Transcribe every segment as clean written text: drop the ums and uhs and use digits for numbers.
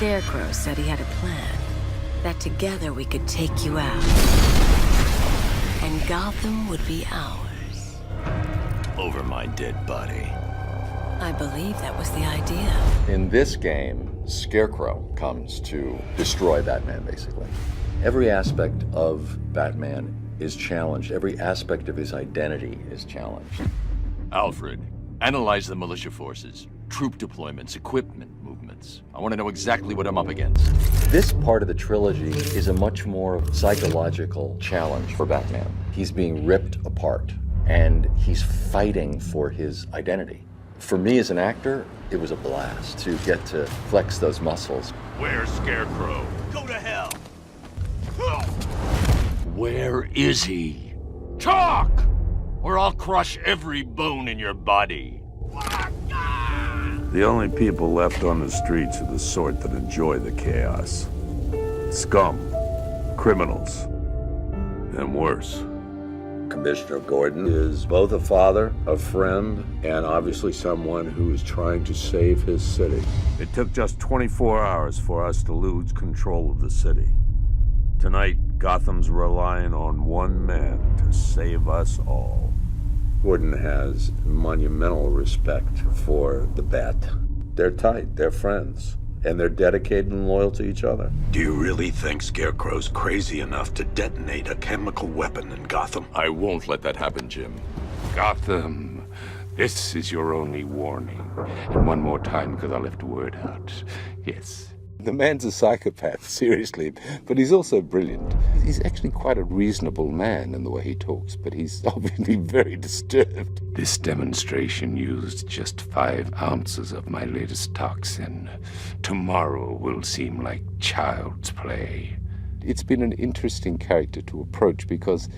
Scarecrow said he had a plan. That together we could take you out. And Gotham would be ours. Over my dead body. I believe that was the idea. In this game, Scarecrow comes to destroy Batman, basically. Every aspect of Batman is challenged. Every aspect of his identity is challenged. Alfred, analyze the militia forces, troop deployments, equipment movements. I want to know exactly what I'm up against. This part of the trilogy is a much more psychological challenge for Batman. He's being ripped apart, and he's fighting for his identity. For me as an actor, it was a blast to get to flex those muscles. Where's Scarecrow? Go to hell! Where is he? Talk! Or I'll crush every bone in your body. The only people left on the streets are the sort that enjoy the chaos. Scum, criminals, and worse. Commissioner Gordon is both a father, a friend, and obviously someone who is trying to save his city. It took just 24 hours for us to lose control of the city. Tonight, Gotham's relying on one man to save us all. Gordon has monumental respect for the Bat. They're tight, they're friends, and they're dedicated and loyal to each other. Do you really think Scarecrow's crazy enough to detonate a chemical weapon in Gotham? I won't let that happen, Jim. Gotham, this is your only warning. And one more time, because I left a word out. Yes. The man's a psychopath, seriously, but he's also brilliant. He's actually quite a reasonable man in the way he talks, but he's obviously very disturbed. This demonstration used just 5 ounces of my latest toxin. Tomorrow will seem like child's play. It's been an interesting character to approach because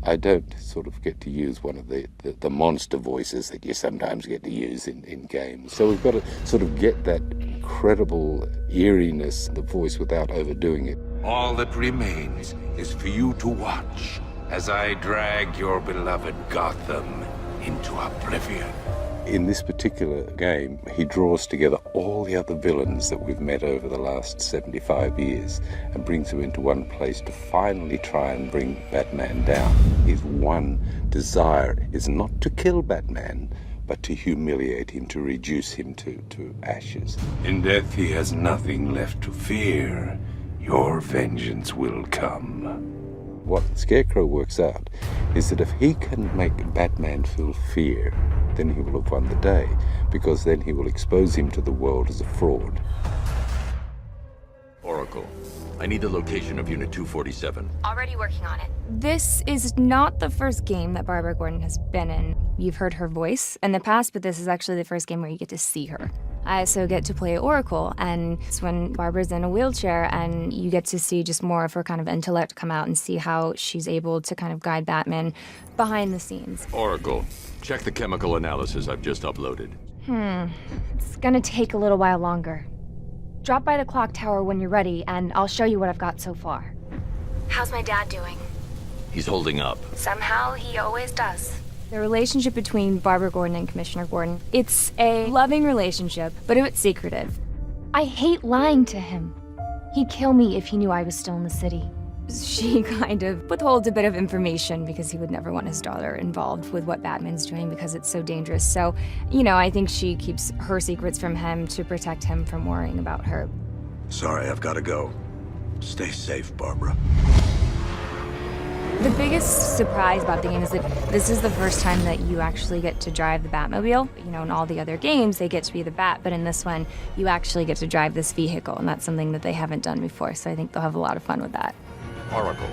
I don't sort of get to use one of the monster voices that you sometimes get to use in games. So we've got to sort of get that incredible eeriness in the voice without overdoing it. All that remains is for you to watch as I drag your beloved Gotham into oblivion. In this particular game, he draws together all the other villains that we've met over the last 75 years and brings them into one place to finally try and bring Batman down. His one desire is not to kill Batman, but to humiliate him, to reduce him to ashes. In death, he has nothing left to fear. Your vengeance will come. What Scarecrow works out is that if he can make Batman feel fear, then he will have won the day, because then he will expose him to the world as a fraud. Oracle, I need the location of Unit 247. Already working on it. This is not the first game that Barbara Gordon has been in. You've heard her voice in the past, but this is actually the first game where you get to see her. I also get to play Oracle, and it's when Barbara's in a wheelchair, and you get to see just more of her kind of intellect come out and see how she's able to kind of guide Batman behind the scenes. Oracle, check the chemical analysis I've just uploaded. It's gonna take a little while longer. Drop by the clock tower when you're ready, and I'll show you what I've got so far. How's my dad doing? He's holding up. Somehow, he always does. The relationship between Barbara Gordon and Commissioner Gordon, it's a loving relationship, but it's secretive. I hate lying to him. He'd kill me if he knew I was still in the city. She kind of withholds a bit of information because he would never want his daughter involved with what Batman's doing because it's so dangerous. So, I think she keeps her secrets from him to protect him from worrying about her. Sorry, I've got to go. Stay safe, Barbara. The biggest surprise about the game is that this is the first time that you actually get to drive the Batmobile. In all the other games, they get to be the Bat, but in this one, you actually get to drive this vehicle, and that's something that they haven't done before, so I think they'll have a lot of fun with that. Oracle,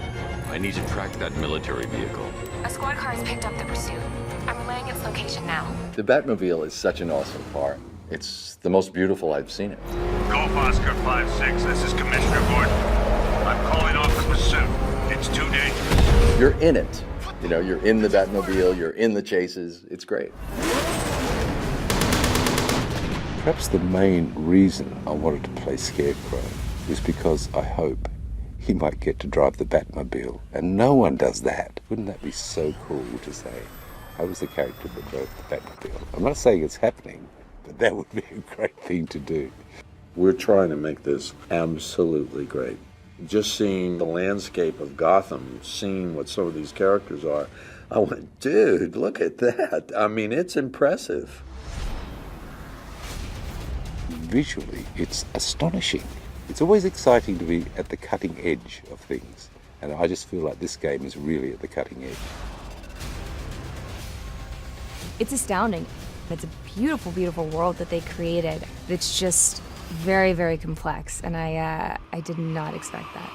I need to track that military vehicle. A squad car has picked up the pursuit. I'm relaying its location now. The Batmobile is such an awesome car. It's the most beautiful I've seen it. Golf Oscar 5-6, this is Commissioner Gordon. I'm calling off the pursuit. It's too dangerous. You're in it. You're in the Batmobile, you're in the chases. It's great. Perhaps the main reason I wanted to play Scarecrow is because I hope he might get to drive the Batmobile, and no one does that. Wouldn't that be so cool to say, I was the character that drove the Batmobile? I'm not saying it's happening, but that would be a great thing to do. We're trying to make this absolutely great. Just seeing the landscape of Gotham, seeing what some of these characters are, I went, dude, look at that. I mean, it's impressive. Visually, it's astonishing. It's always exciting to be at the cutting edge of things, and I just feel like this game is really at the cutting edge. It's astounding. It's a beautiful, beautiful world that they created. It's just very, very complex, and I did not expect that.